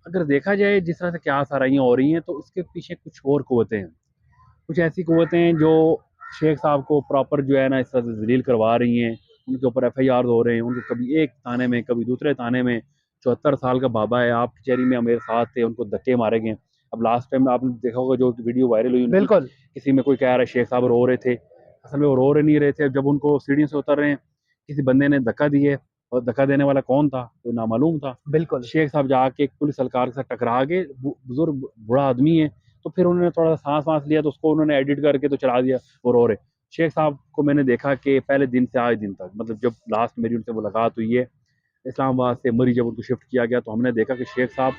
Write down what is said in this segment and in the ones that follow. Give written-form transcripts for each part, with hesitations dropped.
अगर देखा जाए जिस तरह से क्या साराइयाँ हो रही हैं तो उसके पीछे कुछ और क़ुव्वतें हैं। कुछ ऐसी क़ुव्वतें हैं जो शेख साहब को प्रॉपर जो है ना इस तरह से ज़लील करवा रही हैं, उनके ऊपर एफआईआर हो रहे हैं, उनको कभी एक थाने में, कभी दूसरे थाने में। 74 साल का बाबा है, आप कचहरी में मेरे साथ थे, उनको धक्के मारे गए। अब लास्ट टाइम आपने देखा होगा जो वीडियो वायरल हुई उनकी, बिल्कुल। किसी में कोई कह रहा है शेख साहब रो रहे थे, असल में वो रो रहे नहीं रहे थे। जब उनको सीढ़ियों से उतर रहे हैं, किसी बंदे ने धक्का दिए और धक्का देने वाला कौन था? कोई नामालूम था। बिल्कुल। शेख साहब जाके एक पुलिस एहलकार के साथ टकरा के, बुजुर्ग बूढ़ा आदमी है, तो फिर उन्होंने थोड़ा सांस-वाँस लिया तो उसको उन्होंने एडिट करके तो चला दिया, वो रो रहे। शेख साहब को मैंने देखा कि पहले दिन से आज दिन तक, मतलब जब लास्ट मेरी उनसे मुलाकात हुई है, इस्लामाबाद से मरी जब उनको शिफ्ट किया गया, तो हमने देखा कि शेख साहब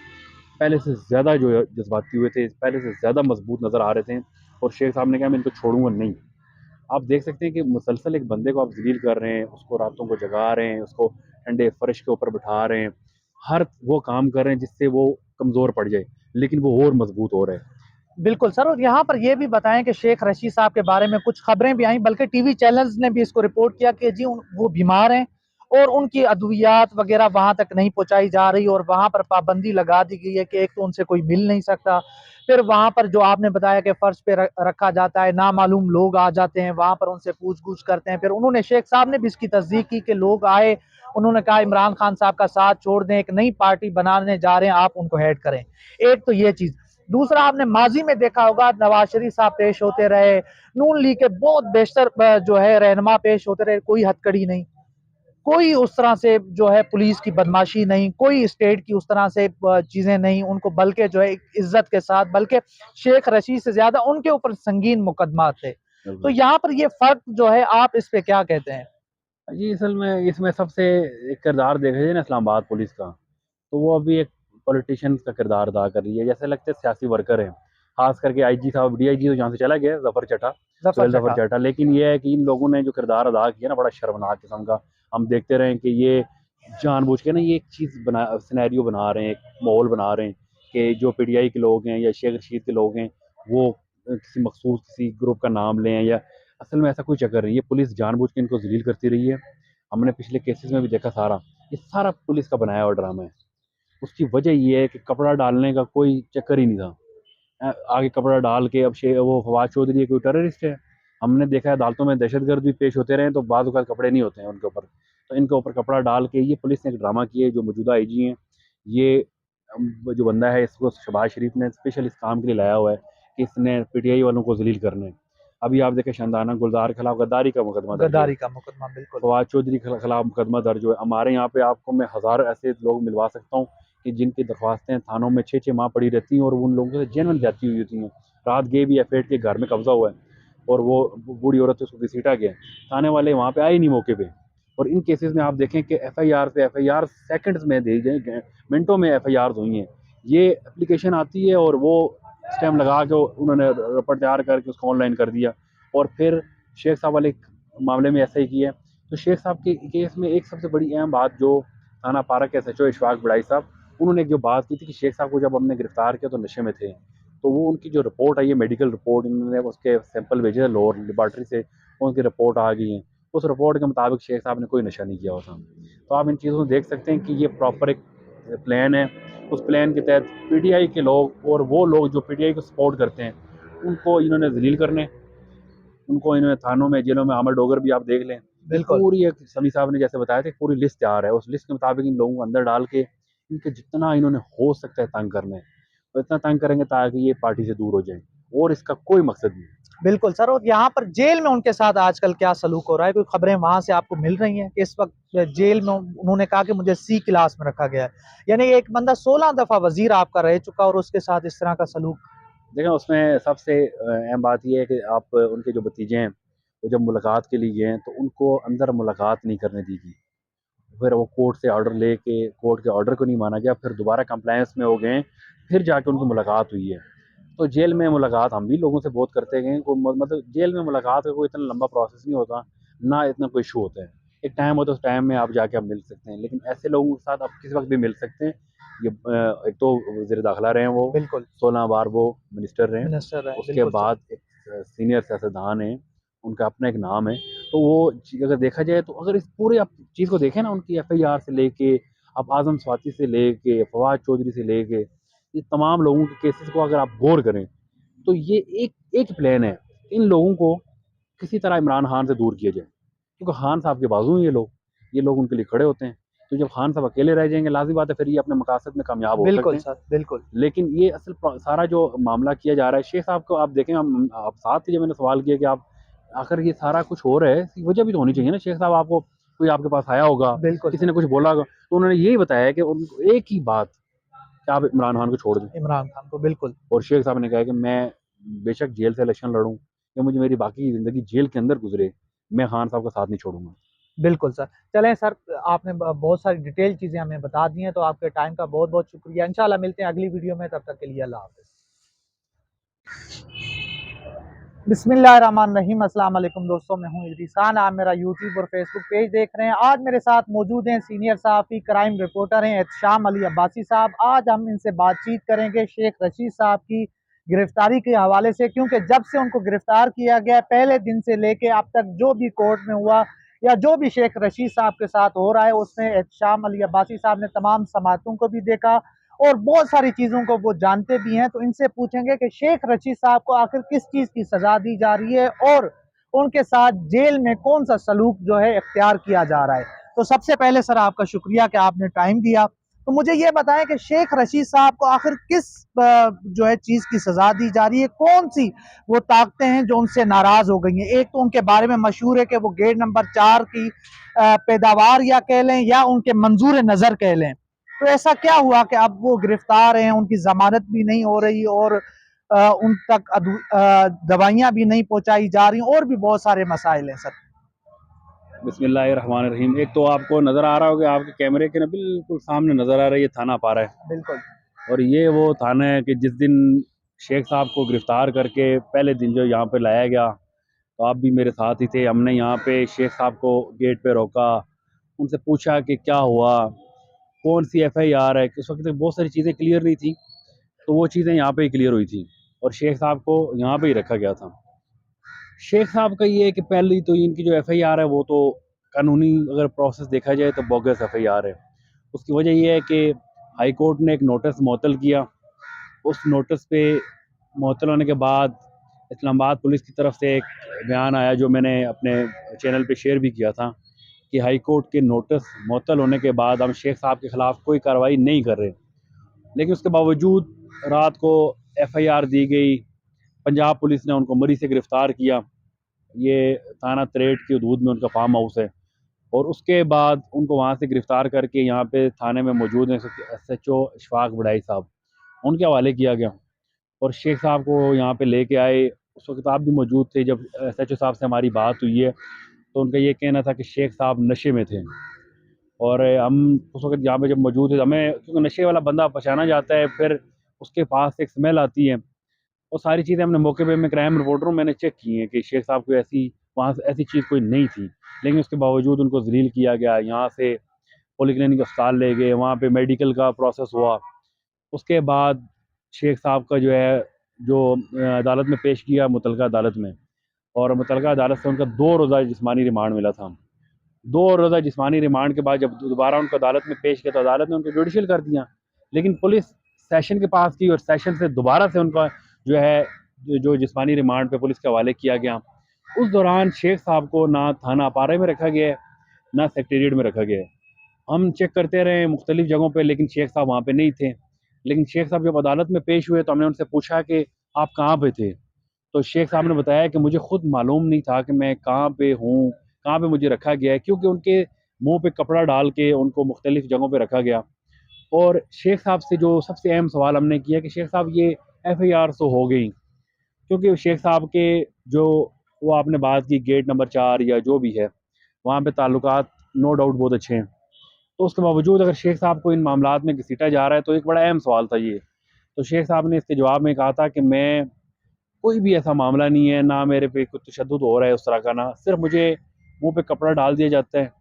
पहले से ज़्यादा जो है जज़्बाती हुए थे, पहले से ज़्यादा मज़बूत नज़र आ रहे थे और शेख साहब ने कहा मैं इनको छोड़ूँगा नहीं। आप देख सकते हैं कि मुसलसल एक बंदे को आप ज़लील कर रहे हैं, उसको रातों को जगा रहे हैं, उसको ठंडे फ़र्श के ऊपर बिठा रहे हैं, हर वो काम कर रहे हैं जिससे वो कमज़ोर पड़ जाए, लेकिन वो और मज़बूत हो रहे हैं। बिल्कुल सर, और यहाँ पर ये भी बताएँ कि शेख रशीद साहब के बारे में कुछ खबरें भी आई, बल्कि टीवी चैनल्स ने भी इसको रिपोर्ट किया कि जी वो बीमार हैं और उनकी अद्वियात वगैरह वहाँ तक नहीं पहुँचाई जा रही और वहाँ पर पाबंदी लगा दी गई है कि एक तो उनसे कोई मिल नहीं सकता। फिर वहाँ पर जो आपने बताया कि फर्श पे रखा जाता है, नामालूम लोग आ जाते हैं, वहाँ पर उनसे पूछ-गूछ करते हैं। फिर उन्होंने शेख साहब ने भी इसकी तस्दीक की कि लोग आए, उन्होंने कहा इमरान खान साहब का साथ छोड़ दें, एक नई पार्टी बनाने जा रहे हैं, आप उनको हेड करें। एक तो ये चीज़। दूसरा, आपने माजी में देखा होगा नवाज शरीफ साहब पेश होते रहे, नून लीग के बहुत बेशतर जो है रहनुमा पेश होते रहे, कोई हथकड़ी नहीं, कोई उस तरह से जो है पुलिस की बदमाशी नहीं, कोई स्टेट की उस तरह से चीज़ें नहीं, उनको बल्कि जो है इज्जत के साथ, बल्कि शेख रशीद से ज़्यादा उनके ऊपर संगीन मुकदमा थे। तो बिल्कुल। यहाँ पर ये फ़र्क जो है, आप इस पे क्या कहते हैं? जी, असल में इसमें सबसे एक किरदार देखा जाए ना इस्लामाबाद पुलिस का, तो वो अभी एक पॉलिटिशियन का किरदार अदा कर रही है। जैसे लगता है सियासी वर्कर हैं, ख़ास करके आईजी साहब, डीआईजी तो जहाँ से चला गया ज़फ़र चड्ढा, ज़फ़र सुहेल ज़फ़र चड्ढा। चड्ढा, लेकिन ये है कि इन लोगों ने जो किरदार अदा किया ना, बड़ा शर्मनाक किस्म का। हम देखते रहे कि ये जानबूझ के ना ये एक चीज़ बना सिनेरियो बना रहे हैं, एक माहौल बना रहे हैं कि जो पीटीआई के लोग हैं या शेख रशीद के लोग हैं, वो किसी मखसूस किसी ग्रुप का नाम लें, या असल में ऐसा कोई चक्कर नहीं है। पुलिस जानबूझ के इनको ज़लील करती रही है। हमने पिछले केसेस में भी देखा सारा, ये सारा पुलिस का बनाया हुआ ड्रामा है। उसकी वजह ये है कि कपड़ा डालने का कोई चक्कर ही नहीं था। आगे कपड़ा डाल के अब वो फवाद चौधरी कोई टेररिस्ट है। हमने देखा है अदालतों में दहशतगर्द भी पेश होते रहे हैं तो बाद औक़ात कपड़े नहीं होते हैं उनके ऊपर। तो इनके ऊपर कपड़ा डाल के ये पुलिस ने एक ड्रामा किया है, जो मौजूदा आईजी हैं, ये जो बंदा है इसको शहबाज शरीफ ने स्पेशल इस काम के लिए लाया हुआ है कि इसने पीटीआई वालों को ज़लील करना है। अभी आप देखें शानदाना गुलज़ार के खिलाफ गद्दारी का मुकदमा दर्ज हुआ है। गद्दारी का मुकदमा, बिल्कुल। फवाद चौधरी के खिलाफ मुकदमा दर्ज हुआ है। हमारे यहाँ पे आपको मैं हज़ार ऐसे लोग मिलवा सकता हूँ कि जिनकी दरख्वास्तें थानों में 6-6 माह पड़ी रहती हैं और उन लोगों से जेन्युइन जाती हुई होती हैं। रात गए भी एफ के घर में कब्ज़ा हुआ है और वो बूढ़ी औरत उसको घसीटा गया है। थाने वाले वहाँ पे आए नहीं मौके पे। और इन केसेस में आप देखें कि एफआईआर पे एफआईआर सेकंड्स में दे गए, मिनटों में एफआईआर हुई हैं। ये एप्लीकेशन आती है और वो स्टैम्प लगा के उन्होंने रिपोर्ट तैयार करके उसको ऑनलाइन कर दिया। और फिर शेख साहब वाले मामले में ऐसा ही किया। तो शेख साहब के केस में एक सबसे बड़ी अहम बात जो थाना पारा के एसएचओ इशफाक बड़ाई साहब, उन्होंने एक जो बात की थी कि शेख साहब को जब हमने गिरफ्तार किया तो नशे में थे। तो वो उनकी जो रिपोर्ट आई है, मेडिकल रिपोर्ट, उन्होंने उसके सैंपल भेजे थे लाहौर लेबॉरेटरी से, उनकी रिपोर्ट आ गई है। उस रिपोर्ट के मुताबिक शेख साहब ने कोई नशा नहीं किया हुआ था। तो आप इन चीज़ों को देख सकते हैं कि ये प्रॉपर एक प्लान है। उस प्लान के तहत पीटीआई के लोग और वो लोग जो पीटीआई को सपोर्ट करते हैं, उनको इन्होंने ज़लील करने, उनको इन्होंने थानों में, जेलों में, आमर डोगर भी आप देख लें। ये बिल्कुल। पूरी एक समी साहब ने जैसे बताया था, पूरी लिस्ट तैयार है। उस लिस्ट के मुताबिक इन लोगों को अंदर डाल के इनके जितना इन्होंने हो सकता है तंग करना है, और इतना तंग करेंगे ताकि ये पार्टी से दूर हो जाएँ, और इसका कोई मकसद नहीं है। बिल्कुल सर, और यहाँ पर जेल में उनके साथ आजकल क्या सलूक हो रहा है? कोई खबरें वहाँ से आपको मिल रही हैं कि इस वक़्त जेल में उन्होंने कहा कि मुझे सी क्लास में रखा गया है। यानी एक बंदा 16 दफ़ा वज़ीर आपका रह चुका और उसके साथ इस तरह का सलूक। देखें, उसमें सबसे अहम बात ये है कि आप उनके जो भतीजे हैं, वो जब मुलाकात के लिए गए हैं तो उनको अंदर मुलाकात नहीं करने दी गई। फिर वो कोर्ट से ऑर्डर लेके, कोर्ट के ऑर्डर को नहीं माना गया, फिर दोबारा कंप्लायंस में हो गए, फिर जाके उनकी मुलाकात हुई है। तो जेल में मुलाकात हम भी लोगों से बहुत करते गए हैं, मतलब जेल में मुलाकात का कोई इतना लंबा प्रोसेस नहीं होता, ना इतना कोई इशू होता है। एक टाइम होता है, उस टाइम में आप जाके आप मिल सकते हैं, लेकिन ऐसे लोगों के साथ आप किसी वक़्त भी मिल सकते हैं। ये एक तो वज़ीर दाखिला रहे हैं वो, बिल्कुल। 16 बार वो मिनिस्टर रहे हैं। मिनिस्टर रहे, उसके बिल्कुल सर। बाद एक सीनियर सियासतदान हैं, उनका अपना एक नाम है। तो वो अगर देखा जाए तो अगर इस पूरे आप चीज़ को देखें ना, उनकी एफआईआर से लेके, आप आज़म स्वाति से लेके, फवाद चौधरी से लेके, ये तमाम लोगों के केसेस को अगर आप गौर करें तो ये एक प्लान है, इन लोगों को किसी तरह इमरान खान से दूर किया जाए, क्योंकि खान साहब के बाजू हैं ये लोग उनके लिए खड़े होते हैं। तो जब खान साहब अकेले रह जाएंगे, लाज़मी बात है फिर ये अपने मकासद में कामयाब हो सकते बिल्कुल हैं। सर, बिल्कुल। लेकिन ये सारा जो मामला किया जा रहा है, शेख साहब को आप देखें, हम आप साथ ही जब मैंने सवाल किया कि आप आखिर ये सारा कुछ हो रहा है, इसकी वजह भी तो होनी चाहिए ना। शेख साहब आपको कोई आपके पास आया होगा, बिल्कुल किसी सर, ने कुछ बोला होगा, तो उन्होंने यही बताया कि उनको एक ही बात कि आप इमरान खान को छोड़ दें। इमरान खान को बिल्कुल। और शेख साहब ने कहा कि मैं बेशक जेल से इलेक्शन लड़ूँ या मुझे मेरी बाकी की ज़िंदगी जेल के अंदर गुजरे, मैं खान साहब का साथ नहीं छोड़ूंगा। बिल्कुल सर। चलें सर, आपने बहुत सारी डिटेल चीज़ें हमें बता दी हैं, तो आपके टाइम का बहुत बहुत शुक्रिया। इंशाल्लाह मिलते हैं अगली वीडियो में, तब तक के लिए अल्लाह हाफ़िज़। बिस्मिल्लाहिर्रहमानिर्रहीम। अस्सलाम वालेकुम दोस्तों, मैं हूं इदरीसान। आप मेरा यूट्यूब और फेसबुक पेज देख रहे हैं। आज मेरे साथ मौजूद हैं सीनियर सहाफ़ी क्राइम रिपोर्टर हैं एहतशाम अली अब्बासी साहब। आज हम इनसे बातचीत करेंगे शेख रशीद साहब की गिरफ्तारी के हवाले से, क्योंकि जब से उनको गिरफ्तार किया गया, पहले दिन से लेके अब तक जो भी कोर्ट में हुआ या जो भी शेख रशीद साहब के साथ हो रहा है, उसमें एहतशाम अली अब्बासी साहब ने तमाम समातों को भी देखा और बहुत सारी चीज़ों को वो जानते भी हैं। तो इनसे पूछेंगे कि शेख रशीद साहब को आखिर किस चीज़ की सज़ा दी जा रही है और उनके साथ जेल में कौन सा सलूक जो है इख्तियार किया जा रहा है। तो सबसे पहले सर आपका शुक्रिया कि आपने टाइम दिया। तो मुझे ये बताएं कि शेख रशीद साहब को आखिर किस जो है चीज़ की सज़ा दी जा रही है, कौन सी वो ताकतें हैं जो उनसे नाराज़ हो गई हैं। एक तो उनके बारे में मशहूर है कि वो गेट नंबर 4 की पैदावार या कह लें या उनके मंजूर नज़र कह लें। तो ऐसा क्या हुआ कि अब वो गिरफ्तार हैं, उनकी जमानत भी नहीं हो रही और उन तक दवाइयाँ भी नहीं पहुंचाई जा रही और भी बहुत सारे मसाइल हैं सर। बिस्मिल्लाहिर्रहमानिर्रहीम। एक तो आपको नज़र आ रहा होगा, आपके कैमरे के ना बिल्कुल सामने नज़र आ रहा है, ये थाना पारा है। बिल्कुल। और ये वो थाना है कि जिस दिन शेख साहब को गिरफ़्तार करके पहले दिन जो यहाँ पे लाया गया, तो आप भी मेरे साथ ही थे। हमने यहाँ पे शेख साहब को गेट पे रोका, उनसे पूछा कि क्या हुआ, कौन सी एफआईआर है। उस वक्त बहुत सारी चीज़ें क्लियर नहीं थी, तो वो चीज़ें यहाँ पे ही क्लियर हुई थी और शेख साहब को यहाँ पे ही रखा गया था। शेख साहब का ये है कि पहली तो इनकी जो एफआईआर है वो तो कानूनी अगर प्रोसेस देखा जाए तो बोगस एफआईआर है। उसकी वजह ये है कि हाई कोर्ट ने एक नोटिस मुअत्तल किया। उस नोटिस पे मुअत्तल होने के बाद इस्लामाबाद पुलिस की तरफ से एक बयान आया, जो मैंने अपने चैनल पे शेयर भी किया था, कि हाई कोर्ट के नोटिस मुअत्तल होने के बाद हम शेख साहब के ख़िलाफ़ कोई कार्रवाई नहीं कर रहे। लेकिन उसके बावजूद रात को एफआईआर दी गई, पंजाब पुलिस ने उनको मरी से गिरफ़्तार किया। ये थाना तरेट की हदूद में उनका फार्म हाउस है। और उसके बाद उनको वहाँ से गिरफ़्तार करके यहाँ पे थाने में मौजूद हैं एसएचओ इशफाक बड़ाई साहब, उनके हवाले किया गया। और शेख साहब को यहाँ पे लेके आए, उस वक्त आप भी मौजूद थे जब एसएचओ साहब से हमारी बात हुई है। तो उनका ये कहना था कि शेख साहब नशे में थे। और हम उस वक्त यहाँ पे जब मौजूद थे, हमें क्योंकि नशे वाला बंदा पहचाना जाता है, फिर उसके पास एक स्मेल आती है। और सारी चीज़ें हमने मौके पे, मैं क्राइम रिपोर्टर हूँ, मैंने चेक की हैं कि शेख साहब को ऐसी वहाँ से ऐसी चीज़ कोई नहीं थी। लेकिन उसके बावजूद उनको ज़लील किया गया, यहाँ से पॉलीक्लिनिक अस्पताल ले गए, वहाँ पे मेडिकल का प्रोसेस हुआ। उसके बाद शेख साहब का जो है अदालत में पेश किया, मुतलका अदालत में। और मुतलका अदालत से उनका 2 रोज़ा जिस्मानी रिमांड मिला था। 2 रोज़ा जिस्मानी रिमांड के बाद जब दोबारा उनको अदालत में पेश किया, तो अदालत ने उनको जुडिशल कर दिया। लेकिन पुलिस सेशन के पास की और सेशन से दोबारा से उनका जो है जो जिस्मानी रिमांड पे पुलिस के हवाले किया गया। उस दौरान शेख साहब को ना थाना अपारे में रखा गया है, ना सेक्रेटेरिएट में रखा गया है। हम चेक करते रहे मुख्तलिफ जगहों पे, लेकिन शेख साहब वहाँ पे नहीं थे। लेकिन शेख साहब जब अदालत में पेश हुए, तो हमने उनसे पूछा कि आप कहाँ पे थे? तो शेख साहब ने बताया कि मुझे खुद मालूम नहीं था कि मैं कहाँ पे हूँ, कहाँ पे मुझे रखा गया है, क्योंकि उनके मुँह पे कपड़ा डाल के उनको मुख्तलिफ जगहों पे रखा गया। और शेख साहब से जो सबसे अहम सवाल हमने किया कि शेख साहब ये एफआईआर तो हो गई, क्योंकि शेख साहब के जो वो आपने बात की गेट नंबर 4 या जो भी है, वहाँ पे ताल्लुकात नो डाउट बहुत अच्छे हैं। तो उसके बावजूद अगर शेख साहब को इन मामलात में घसीटा जा रहा है, तो एक बड़ा अहम सवाल था ये। तो शेख साहब ने इसके जवाब में कहा था कि मैं कोई भी ऐसा मामला नहीं है, ना मेरे पे कुछ तशद्दुद हो रहा है उस तरह का, ना सिर्फ मुझे मुँह पे कपड़ा डाल दिया जाता है,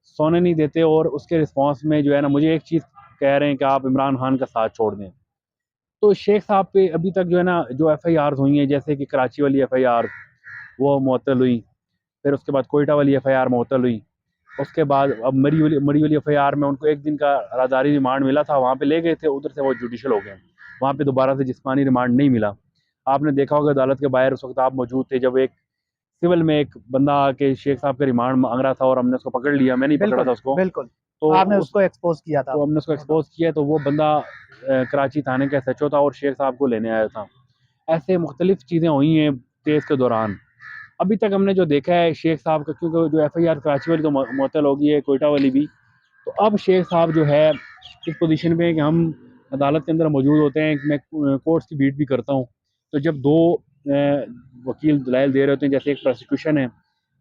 सोने नहीं देते। और उसके रिस्पॉन्स में जो है ना, मुझे एक चीज़ कह रहे हैं कि आप इमरान खान का साथ छोड़ दें। तो शेख साहब पे अभी तक जो है ना, जो एफआईआर हुई हैं, जैसे कि कराची वाली एफआईआर वो मुअत्तल हुई, फिर उसके बाद कोयटा वाली एफआईआर मुअत्तल हुई। उसके बाद अब मरी वाली एफआईआर में उनको 1 दिन का राहदारी रिमांड मिला था, वहाँ पे ले गए थे, उधर से वो जुडिशियल हो गए। वहाँ पे दोबारा से जिस्मानी रिमांड नहीं मिला। आपने देखा होगा अदालत के बाहर उस वक़्त आप मौजूद थे जब एक सिविल में एक बंदा आके शेख साहब का रिमांड माँग रहा था और हमने उसको पकड़ लिया, मैं नहीं पकड़ा था बिल्कुल, उसको। बिल्कुल। तो आपने उस उसको एक्सपोज़ किया था। तो हमने उसको नो डाउट। एक्सपोज़ किया, तो वो बंदा कराची थाने का एसएचओ था और शेख साहब को लेने आया था। ऐसे मुख्तलिफ़ चीज़ें हुई हैं केस के दौरान। अभी तक हमने जो देखा है शेख साहब का, क्योंकि जो एफआईआर कराची वाली तो मुअत्तल होगी है, कोयटा वाली भी, तो अब शेख साहब जो है इस पोजीशन पे है कि हम अदालत के अंदर मौजूद होते हैं। मैं कोर्ट्स की बीट भी करता हूँ, तो जब 2 वकील दलाइल दे रहे होते हैं, जैसे एक प्रोसिक्यूशन है,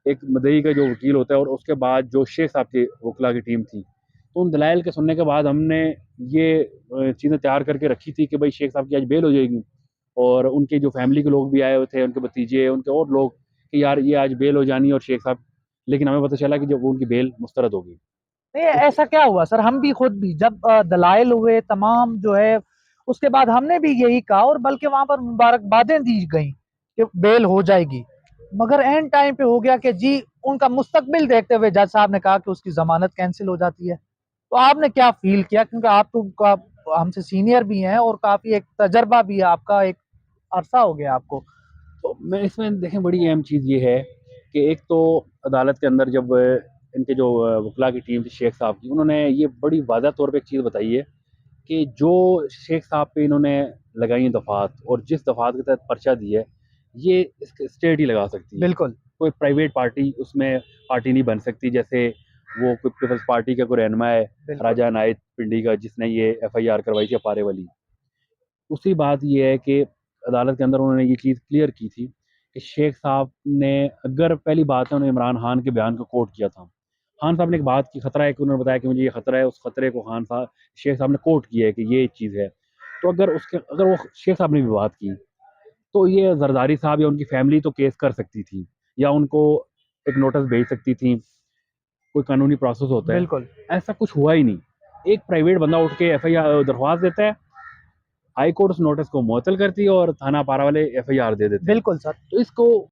एक मदई का जो वकील होता है और उसके बाद जो शेख साहब के वकला की टीम थी, तो उन दलाइल के सुनने के बाद हमने ये चीज़ें तैयार करके रखी थी कि भाई शेख साहब की आज बेल हो जाएगी। और उनके जो फैमिली के लोग भी आए हुए थे, उनके भतीजे, उनके और लोग, कि यार ये आज बेल हो जानी है और शेख साहब, लेकिन हमें पता चला कि जब उनकी बेल मुस्तरद हो गई। नहीं, उस ऐसा क्या हुआ सर? हम भी खुद भी जब दलाइल हुए तमाम जो है, उसके बाद हमने भी यही कहा और बल्कि वहाँ पर मुबारकबादें दी गईं कि बेल हो जाएगी। मगर एंड टाइम पे हो गया कि जी उनका मुस्तकबिल देखते हुए जज साहब ने कहा कि उसकी ज़मानत कैंसल हो जाती है। तो आपने क्या फ़ील किया? क्योंकि आप तो हमसे सीनियर भी हैं और काफ़ी एक तजर्बा भी है आपका, एक अरसा हो गया आपको। तो मैं इसमें देखें, बड़ी अहम चीज़ ये है कि एक तो अदालत के अंदर जब इनके जो वकला की टीम थी शेख साहब की, उन्होंने ये बड़ी वाज़ह तौर पे एक चीज़ बताई है कि जो शेख साहब पे इन्होंने लगाई हैं दफ़ात और जिस दफ़ात के तहत पर्चा दिया है, ये स्टेट ही लगा सकती है। बिल्कुल, कोई प्राइवेट पार्टी उसमें पार्टी नहीं बन सकती। जैसे वो कोई पीपल्स पार्टी का कोई रहनुमा है, बिल्कुल, राजा इनायत पिंडी का, जिसने ये एफआईआर करवाई थी अपारे वाली। दूसरी बात ये है कि अदालत के अंदर उन्होंने ये चीज़ क्लियर की थी कि शेख साहब ने, अगर पहली बात है, उन्होंने इमरान खान के बयान को कोट किया था। खान साहब ने एक बात की, खतरा है कि उन्होंने बताया कि मुझे ये खतरा है, उस खतरे को शेख साहब ने कोट किया है कि ये चीज़ है। तो अगर वो शेख साहब ने भी बात की, तो ये जरदारी साहब या उनकी फैमिली तो केस कर सकती थी या उनको एक नोटिस भेज सकती थी, कोई कानूनी प्रोसेस होता है। बिल्कुल, ऐसा कुछ हुआ ही नहीं। एक प्राइवेट बंदा उठ के एफआईआर दरख्वास्त देता है, हाई कोर्ट उस नोटिस को मुअत्तल करती है और थाना पारा वाले एफआईआर दे देते हैं। बिल्कुल सर। तो इसको